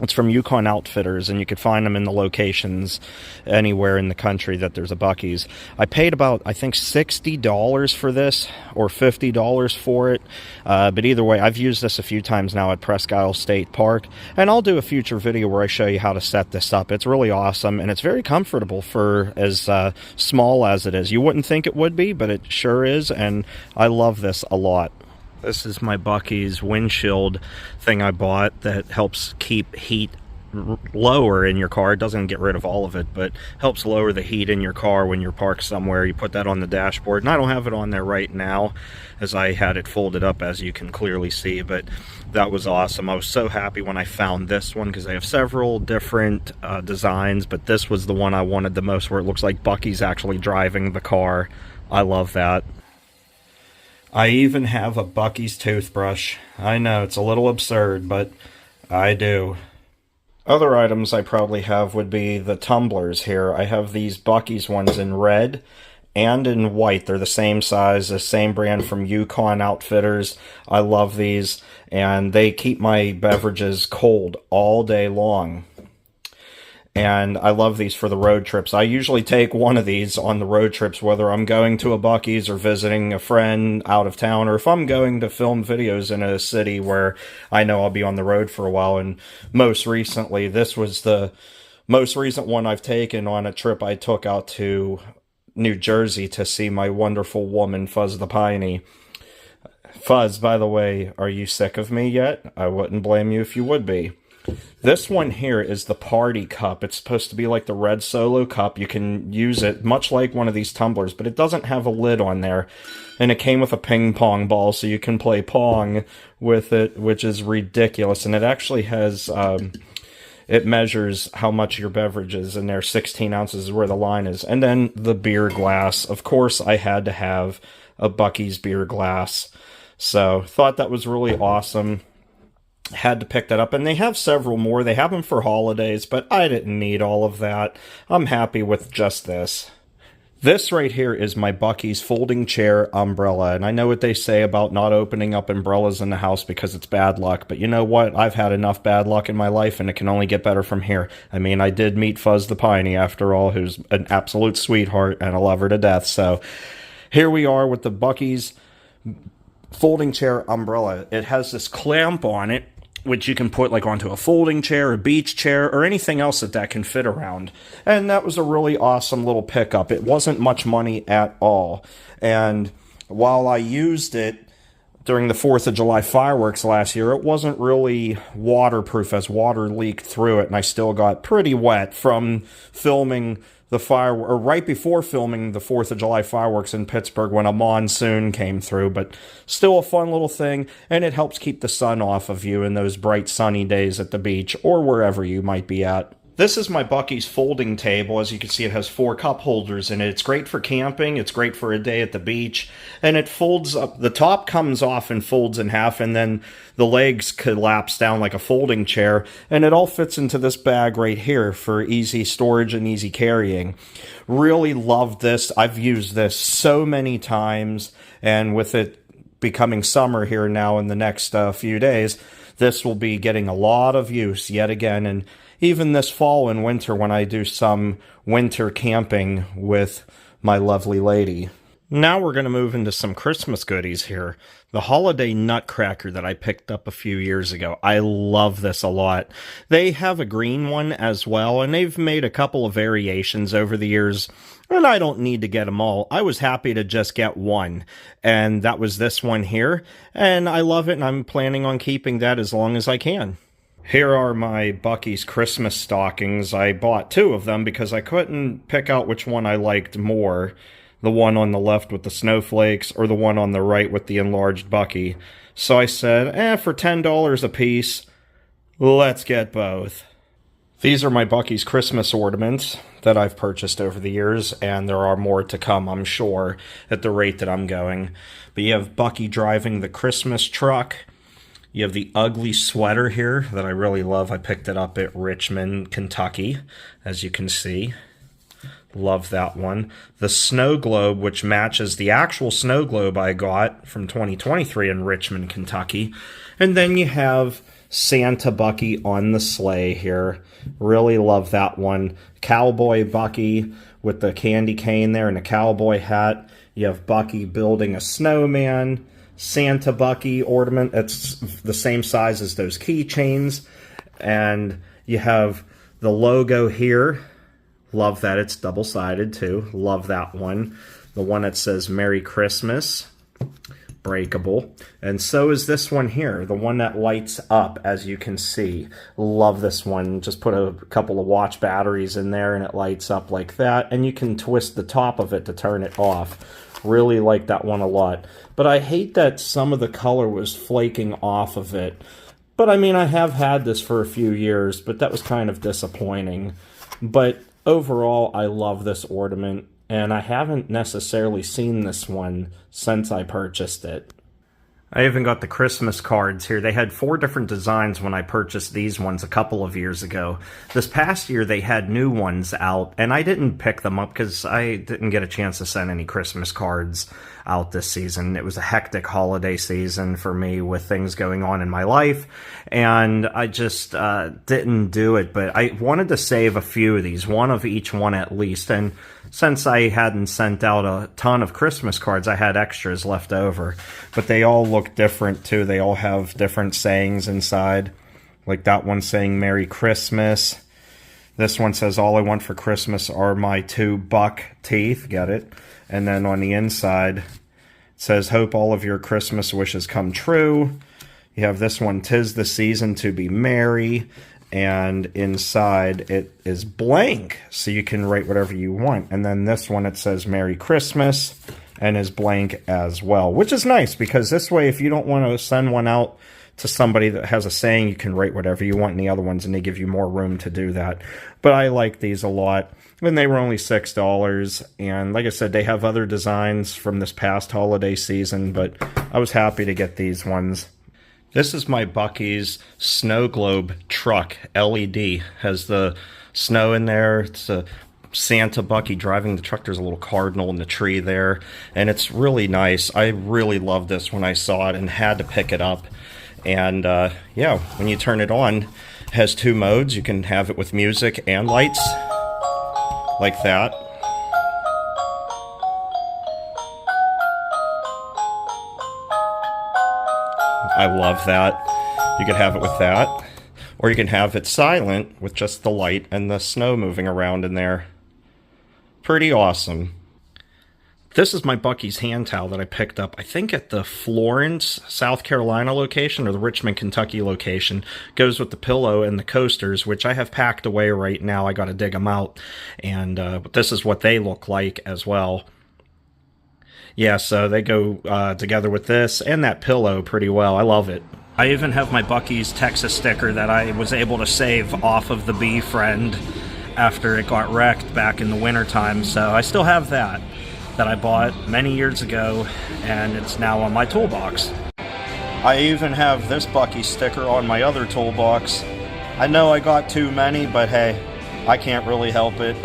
It's from Yukon Outfitters, and you could find them in the locations anywhere in the country that there's a Buc-ee's. I paid about, I think, $60 for this, or $50 for it. But either way, I've used this a few times now at Presque Isle State Park, and I'll do a future video where I show you how to set this up. It's really awesome, and it's very comfortable for as small as it is. You wouldn't think it would be, but it sure is, and I love this a lot. This is my Buc-ee's windshield thing I bought that helps keep heat lower in your car. It doesn't get rid of all of it, but helps lower the heat in your car when you're parked somewhere. You put that on the dashboard, and I don't have it on there right now as I had it folded up, as you can clearly see, but that was awesome. I was so happy when I found this one because they have several different designs, but this was the one I wanted the most, where it looks like Buc-ee's actually driving the car. I love that. I even have a Buc-ee's toothbrush. I know, it's a little absurd, but I do. Other items I probably have would be the tumblers here. I have these Buc-ee's ones in red and in white. They're the same size, the same brand from Yukon Outfitters. I love these, and they keep my beverages cold all day long. And I love these for the road trips. I usually take one of these on the road trips, whether I'm going to a Buc-ee's or visiting a friend out of town, or if I'm going to film videos in a city where I know I'll be on the road for a while. And most recently, this was the most recent one I've taken on a trip I took out to New Jersey to see my wonderful woman, Fuzz the Piney. Fuzz, by the way, are you sick of me yet? I wouldn't blame you if you would be. This one here is the party cup. It's supposed to be like the red Solo cup. You can use it much like one of these tumblers, but it doesn't have a lid on there. And it came with a ping pong ball, so you can play pong with it, which is ridiculous. And it actually has, it measures how much your beverage is in there. 16 ounces is where the line is. And then the beer glass. Of course, I had to have a Buc-ee's beer glass. So, thought that was really awesome. Had to pick that up, and they have several more. They have them for holidays, but I didn't need all of that. I'm happy with just this. This right here is my Buc-ee's folding chair umbrella, and I know what they say about not opening up umbrellas in the house because it's bad luck, but you know what? I've had enough bad luck in my life, and it can only get better from here. I mean, I did meet Fuzz the Piney, after all, who's an absolute sweetheart, and I love her to death, so here we are with the Buc-ee's folding chair umbrella. It has this clamp on it, which you can put like onto a folding chair, a beach chair, or anything else that can fit around. And that was a really awesome little pickup. It wasn't much money at all. And while I used it during the 4th of July fireworks last year, it wasn't really waterproof as water leaked through it, and I still got pretty wet from filming the or right before filming the 4th of July fireworks in Pittsburgh when a monsoon came through. But still a fun little thing, and it helps keep the sun off of you in those bright sunny days at the beach or wherever you might be at. This is my Buc-ee's folding table. As you can see, it has 4 cup holders in it. It's great for camping. It's great for a day at the beach. And it folds up. The top comes off and folds in half, and then the legs collapse down like a folding chair. And it all fits into this bag right here for easy storage and easy carrying. Really love this. I've used this so many times. And with it becoming summer here now in the next few days, this will be getting a lot of use yet again. And even this fall and winter when I do some winter camping with my lovely lady. Now we're going to move into some Christmas goodies here. The holiday nutcracker that I picked up a few years ago. I love this a lot. They have a green one as well, and they've made a couple of variations over the years, and I don't need to get them all. I was happy to just get one, and that was this one here, and I love it, and I'm planning on keeping that as long as I can. Here are my Buc-ee's Christmas stockings. I bought 2 of them because I couldn't pick out which one I liked more. The one on the left with the snowflakes or the one on the right with the enlarged Buc-ee. So I said, for $10 a piece, let's get both. These are my Buc-ee's Christmas ornaments that I've purchased over the years, and there are more to come, I'm sure, at the rate that I'm going. But you have Buc-ee driving the Christmas truck. You have the ugly sweater here that I really love. I picked it up at Richmond, Kentucky, as you can see. Love that one. The snow globe, which matches the actual snow globe I got from 2023 in Richmond, Kentucky. And then you have Santa Buc-ee on the sleigh here. Really love that one. Cowboy Buc-ee with the candy cane there and a cowboy hat. You have Buc-ee building a snowman. Santa Buc-ee ornament. It's the same size as those keychains. And you have the logo here. Love that. It's double-sided too. Love that one. The one that says Merry Christmas. Breakable. And so is this one here. The one that lights up, as you can see. Love this one. Just put a couple of watch batteries in there and it lights up like that. And you can twist the top of it to turn it off. Really like that one a lot. But I hate that some of the color was flaking off of it. But I mean, I have had this for a few years, but that was kind of disappointing. But overall, I love this ornament, and I haven't necessarily seen this one since I purchased it. I even got the Christmas cards here. They had 4 different designs when I purchased these ones a couple of years ago. This past year, they had new ones out, and I didn't pick them up because I didn't get a chance to send any Christmas cards out this season. It was a hectic holiday season for me with things going on in my life, and I just didn't do it. But I wanted to save a few of these, one of each one at least, and since I hadn't sent out a ton of Christmas cards, I had extras left over. But they all look different, too. They all have different sayings inside. Like that one saying, Merry Christmas. This one says, all I want for Christmas are my 2 buck teeth. Get it? And then on the inside, it says, hope all of your Christmas wishes come true. You have this one, 'tis the season to be merry. And inside it is blank, so you can write whatever you want. And then this one, it says Merry Christmas and is blank as well, which is nice because this way, if you don't want to send one out to somebody that has a saying, you can write whatever you want in the other ones, and they give you more room to do that. But I like these a lot, and they were only $6. And like I said, they have other designs from this past holiday season, but I was happy to get these ones. This is my Buc-ee's snow globe truck, LED. Has the snow in there. It's a Santa Buc-ee driving the truck. There's a little cardinal in the tree there, and it's really nice. I really loved this when I saw it and had to pick it up. And yeah, when you turn it on, it has 2 modes. You can have it with music and lights, like that. I love that. You could have it with that, or you can have it silent with just the light and the snow moving around in there. Pretty awesome. This is my Buc-ee's hand towel that I picked up, I think at the Florence, South Carolina location or the Richmond, Kentucky location. Goes with the pillow and the coasters, which I have packed away right now. I got to dig them out. And this is what they look like as well. Yeah, so they go together with this and that pillow pretty well. I love it. I even have my Buc-ee's Texas sticker that I was able to save off of the Bee Friend after it got wrecked back in the wintertime. So I still have that I bought many years ago, and it's now on my toolbox. I even have this Buc-ee sticker on my other toolbox. I know I got too many, but hey, I can't really help it.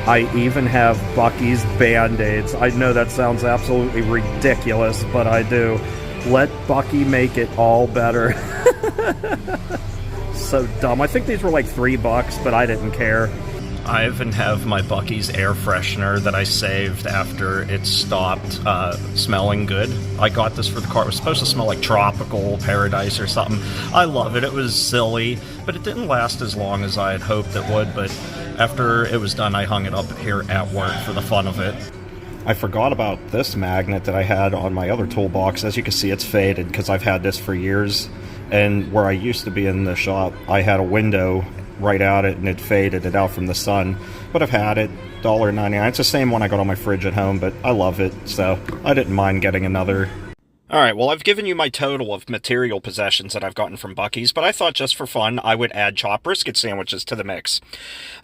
I even have Buc-ee's Band-Aids. I know that sounds absolutely ridiculous, but I do. Let Buc-ee make it all better. So dumb. I think these were like $3, but I didn't care. I even have my Buc-ee's air freshener that I saved after it stopped smelling good. I got this for the car. It was supposed to smell like tropical paradise or something. I love it. It was silly, but it didn't last as long as I had hoped it would. But after it was done, I hung it up here at work for the fun of it. I forgot about this magnet that I had on my other toolbox. As you can see, it's faded because I've had this for years. And where I used to be in the shop, I had a window right out it and it faded it out from the sun, but I've had it. $1.99. It's the same one I got on my fridge at home, but I love it, so I didn't mind getting another. Alright, well, I've given you my total of material possessions that I've gotten from Buc-ee's, but I thought just for fun I would add chopped brisket sandwiches to the mix.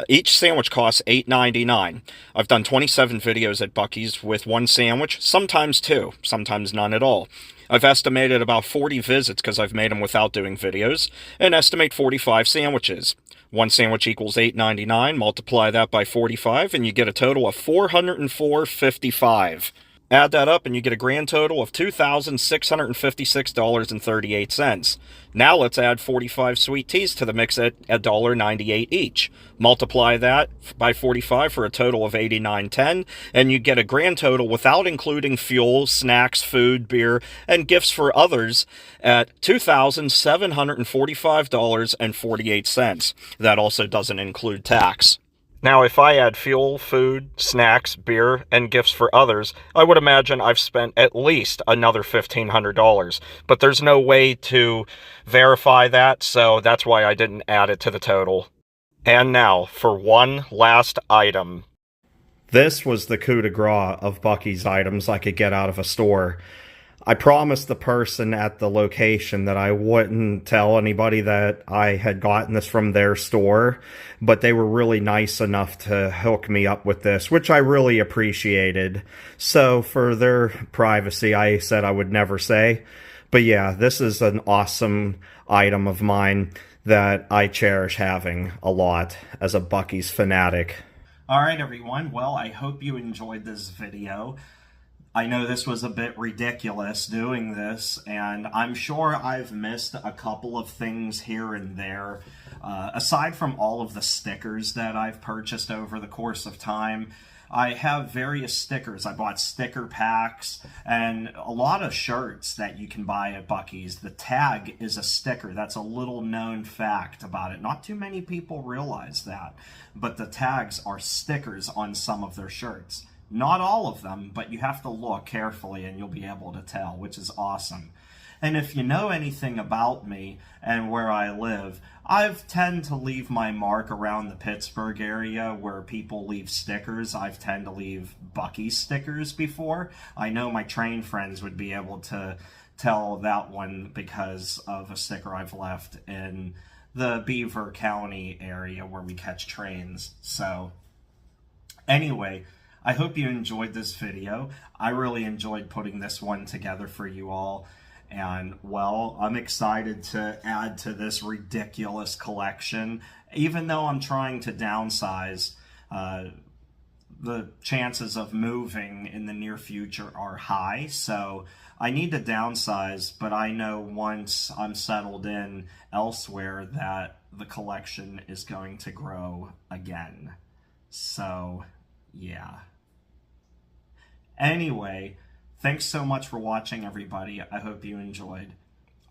Each sandwich costs $8.99. I've done 27 videos at Buc-ee's with one sandwich, sometimes two, sometimes none at all. I've estimated about 40 visits because I've made them without doing videos, and estimate 45 sandwiches. One sandwich equals $8.99, multiply that by 45, and you get a total of $404.55. Add that up and you get a grand total of $2,656.38. Now let's add 45 sweet teas to the mix at $1.98 each. Multiply that by 45 for a total of $89.10, and you get a grand total without including fuel, snacks, food, beer, and gifts for others at $2,745.48. That also doesn't include tax. Now, if I add fuel, food, snacks, beer, and gifts for others, I would imagine I've spent at least another $1,500. But there's no way to verify that, so that's why I didn't add it to the total. And now, for one last item. This was the coup de grace of Buc-ee's items I could get out of a store. I promised the person at the location that I wouldn't tell anybody that I had gotten this from their store, but they were really nice enough to hook me up with this, which I really appreciated. So for their privacy, I said I would never say. But yeah, this is an awesome item of mine that I cherish having a lot as a Buc-ee's fanatic. Alright everyone, well, I hope you enjoyed this video. I know this was a bit ridiculous doing this, and I'm sure I've missed a couple of things here and there. Aside from all of the stickers that I've purchased over the course of time, I have various stickers. I bought sticker packs and a lot of shirts that you can buy at Buc-ee's. The tag is a sticker. That's a little known fact about it. Not too many people realize that, but the tags are stickers on some of their shirts. Not all of them, but you have to look carefully and you'll be able to tell, which is awesome. And if you know anything about me and where I live, I tend to leave my mark around the Pittsburgh area where people leave stickers. I've tend to leave Buc-ee's stickers before. I know my train friends would be able to tell that one because of a sticker I've left in the Beaver County area where we catch trains. So anyway, I hope you enjoyed this video. I really enjoyed putting this one together for you all. And, well, I'm excited to add to this ridiculous collection. Even though I'm trying to downsize, the chances of moving in the near future are high. So I need to downsize, but I know once I'm settled in elsewhere that the collection is going to grow again. So, yeah. Anyway, thanks so much for watching, everybody. I hope you enjoyed.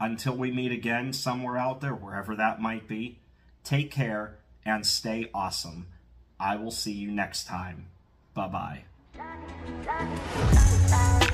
Until we meet again somewhere out there, wherever that might be, take care and stay awesome. I will see you next time. Bye-bye. Bye.